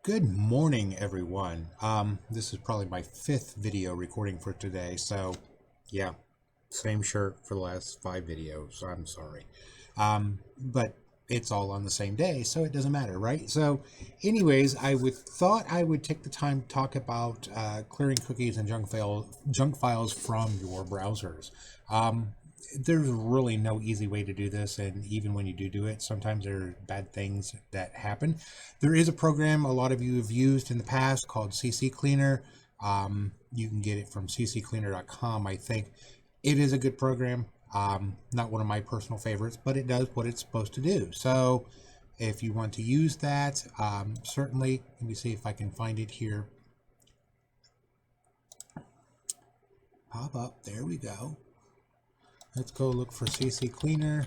Good morning, everyone. This is probably my fifth video recording for today, so yeah, same shirt for the last 5 videos. I'm sorry. But it's all on the same day, so it doesn't matter, right? So, anyways, thought I would take the time to talk about clearing cookies and junk files from your browsers. There's really no easy way to do this, and even when you do it, sometimes there are bad things that happen. There is a program a lot of you have used in the past called CC Cleaner. You can get it from cccleaner.com. I think it is a good program. Not one of my personal favorites, but it does what it's supposed to do. So if you want to use that, certainly, let me see if I can find it here. Pop up, there we go. Let's go look for CC Cleaner.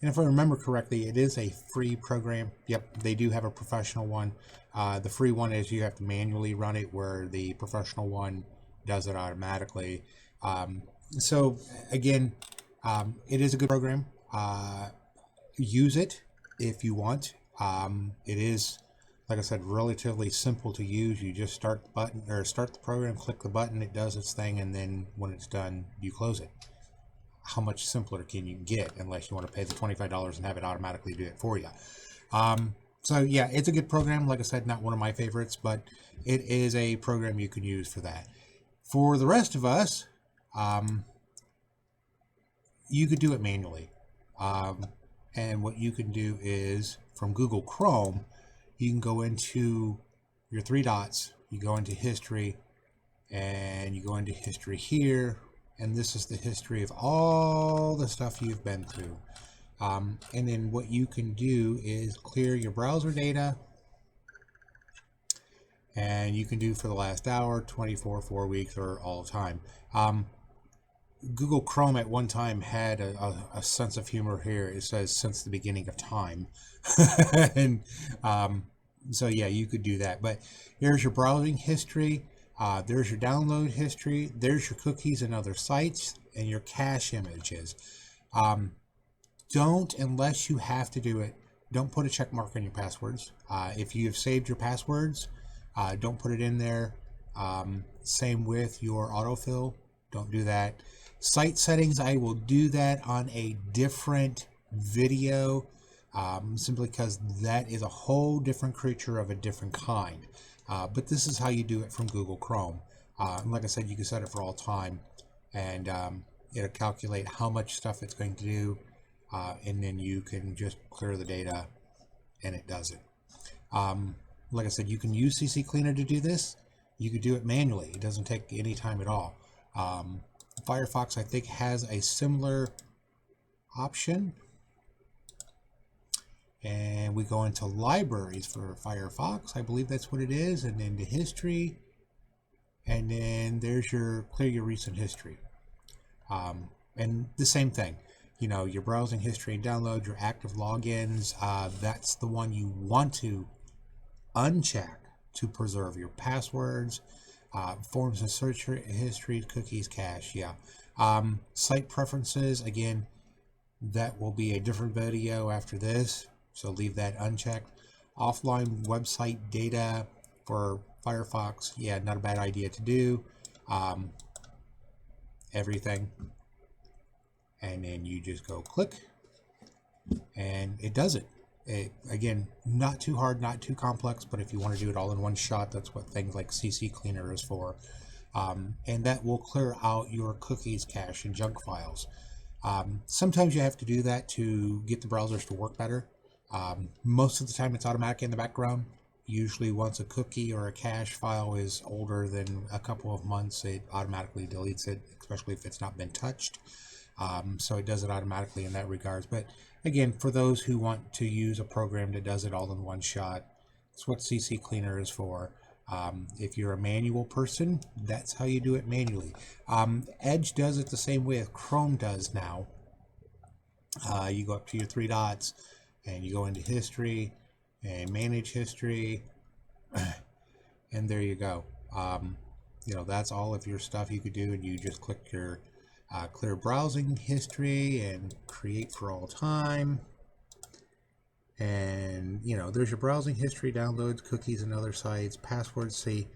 And if I remember correctly, it is a free program. Yep, they do have a professional one. The free one is you have to manually run it, where the professional one does it automatically. So again, it is a good program. Use it if you want. It is, like I said, relatively simple to use. You just start the button or start the program, click the button, it does its thing, and then when it's done, you close it. How much simpler can you get, unless you want to pay the $25 and have it automatically do it for you? So yeah, it's a good program. Like I said, not one of my favorites, but it is a program you can use for that. For the rest of us, you could do it manually. And what you can do is, from Google Chrome, you can go into your three dots, you go into history, and you go into history here, and this is the history of all the stuff you've been through. And then what you can do is clear your browser data, and you can do for the last hour, 24, 4 weeks, or all the time. Google Chrome at one time had a sense of humor here. It says since the beginning of time. And so yeah, you could do that. But here's your browsing history. There's your download history. There's your cookies and other sites, and your cache images. Don't, unless you have to do it, don't put a check mark on your passwords. If you have saved your passwords, don't put it in there. Same with your autofill. Don't do that. Site settings, I will do that on a different video, simply because that is a whole different creature of a different kind. But this is how you do it from Google Chrome. And like I said, you can set it for all time, and it'll calculate how much stuff it's going to do, and then you can just clear the data, and it does it. Like I said, you can use CC Cleaner to do this. You could do it manually. It doesn't take any time at all. Firefox, I think, has a similar option. And we go into libraries for Firefox. I believe that's what it is. And then the history. And then there's your clear your recent history. And the same thing. You know, your browsing history and download, your active logins. That's the one you want to uncheck to preserve your passwords. Forms and search history, cookies, cache. Yeah. Site preferences, again, that will be a different video after this, so leave that unchecked. Offline website data for Firefox, yeah, not a bad idea to do. Everything, and then you just go click, and it does it. Again, not too hard, not too complex, but if you want to do it all in one shot, that's what things like CC Cleaner is for. And that will clear out your cookies, cache, and junk files. Sometimes you have to do that to get the browsers to work better. Most of the time it's automatic in the background. Usually once a cookie or a cache file is older than a couple of months, it automatically deletes it, especially if it's not been touched. So it does it automatically in that regards. But again, for those who want to use a program that does it all in one shot, that's what CC Cleaner is for. If you're a manual person, that's how you do it manually. Edge does it the same way as Chrome does now. You go up to your three dots, and you go into history, and manage history, and there you go. You know, that's all of your stuff you could do, and you just click your clear browsing history and create for all time. And, you know, there's your browsing history, downloads, cookies, and other sites, passwords. See,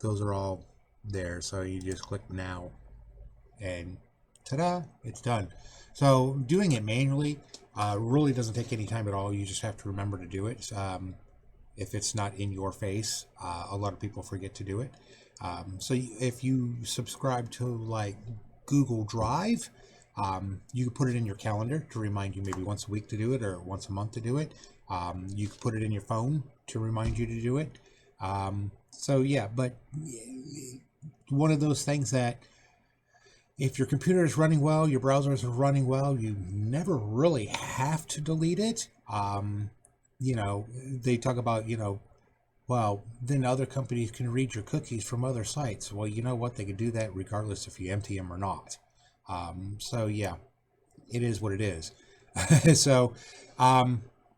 those are all there. So you just click now, and ta-da, it's done. So doing it manually really doesn't take any time at all. You just have to remember to do it. If it's not in your face, a lot of people forget to do it. So if you subscribe to like Google Drive, you can put it in your calendar to remind you maybe once a week to do it or once a month to do it. You can put it in your phone to remind you to do it. So yeah, but one of those things that if your computer is running well, your browser is running well, you never really have to delete it. You know, they talk about, you know, well, then other companies can read your cookies from other sites. Well, you know what? They can do that regardless if you empty them or not. So yeah, it is what it is. So,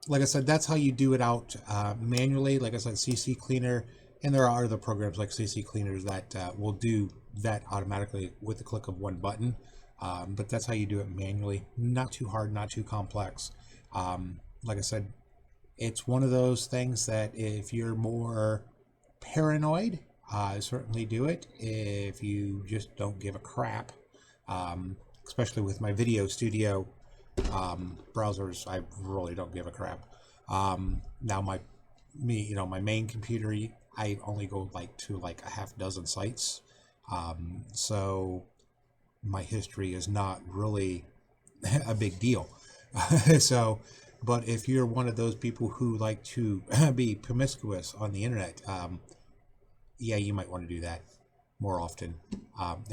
like I said, that's how you do it out manually. Like I said, CC Cleaner, and there are other programs like CC Cleaners that will do that automatically with the click of one button. But that's how you do it manually. Not too hard, not too complex. Like I said, it's one of those things that if you're more paranoid, certainly do it. If you just don't give a crap, especially with my Video Studio browsers, I really don't give a crap. Now my main computer, I only go to like a half dozen sites, so my history is not really a big deal. So, but if you're one of those people who like to be promiscuous on the internet, yeah, you might want to do that more often,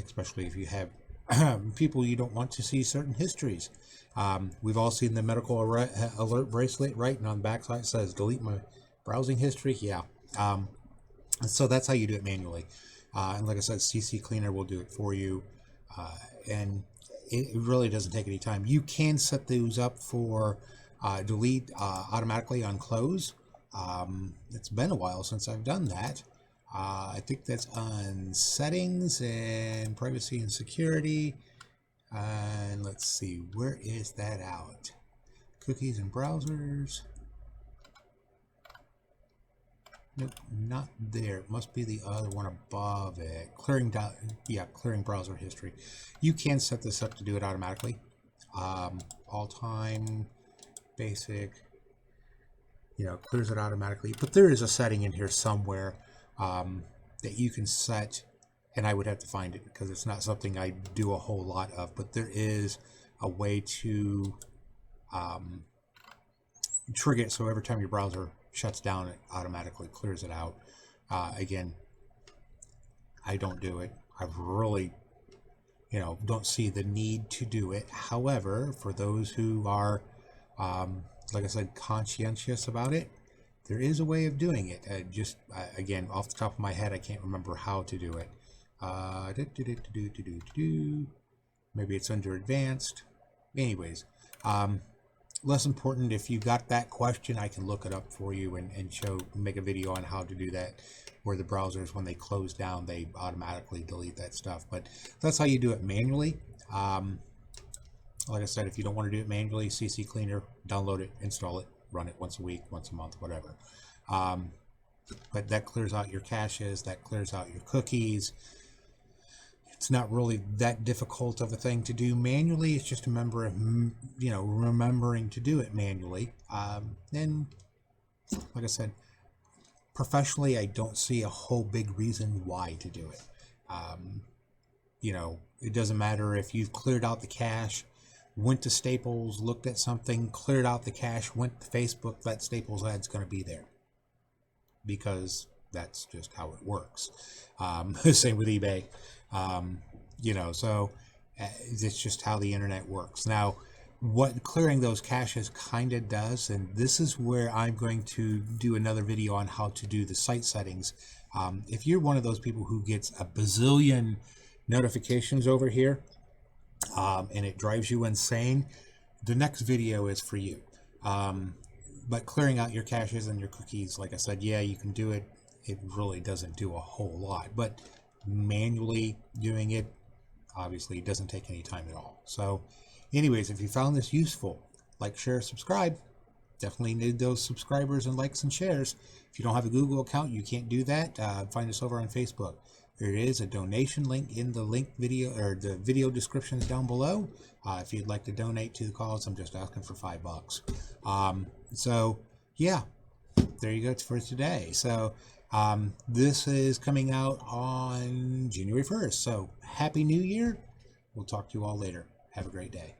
especially if you have people you don't want to see certain histories. We've all seen the medical alert bracelet, right? And on the backside it says delete my browsing history. Yeah. So that's how you do it manually. And like I said, CC Cleaner will do it for you. And it really doesn't take any time. You can set those up for delete automatically on close. It's been a while since I've done that. I think that's on settings and privacy and security. And let's see, where is that out? Cookies and browsers. Nope, not there. It must be the other one above it. Clearing browser history. You can set this up to do it automatically. All time, basic, clears it automatically. But there is a setting in here somewhere that you can set, and I would have to find it because it's not something I do a whole lot of, but there is a way to trigger it so every time your browser shuts down, it automatically clears it out. Again, I don't do it. I've really, don't see the need to do it. However, for those who are, like I said, conscientious about it, there is a way of doing it. Again, off the top of my head, I can't remember how to do it. Maybe it's under advanced. Anyways, less important. If you got that question, I can look it up for you and make a video on how to do that, where the browsers, when they close down, they automatically delete that stuff. But that's how you do it manually. Like I said, if you don't want to do it manually, CC Cleaner, download it, install it, run it once a week, once a month, whatever. But that clears out your caches, that clears out your cookies. It's not really that difficult of a thing to do manually. It's just remembering to do it manually. And like I said, professionally, I don't see a whole big reason why to do it. It doesn't matter if you've cleared out the cache, went to Staples, looked at something, cleared out the cache, went to Facebook, that Staples ad's going to be there, because that's just how it works. Same with eBay. So it's just how the internet works. Now, what clearing those caches kind of does, and this is where I'm going to do another video on how to do the site settings. If you're one of those people who gets a bazillion notifications over here, and it drives you insane, the next video is for you. But clearing out your caches and your cookies, like I said, yeah, you can do it. It really doesn't do a whole lot, but manually doing it, obviously, doesn't take any time at all. So anyways, if you found this useful, like, share, subscribe. definitely need those subscribers and likes and shares. If you don't have a Google account, you can't do that. Find us over on Facebook. There is a donation link in the link video, or the video descriptions down below. If you'd like to donate to the cause, I'm just asking for $5. So yeah, there you go for today. So this is coming out on January 1st. So Happy New Year. We'll talk to you all later. Have a great day.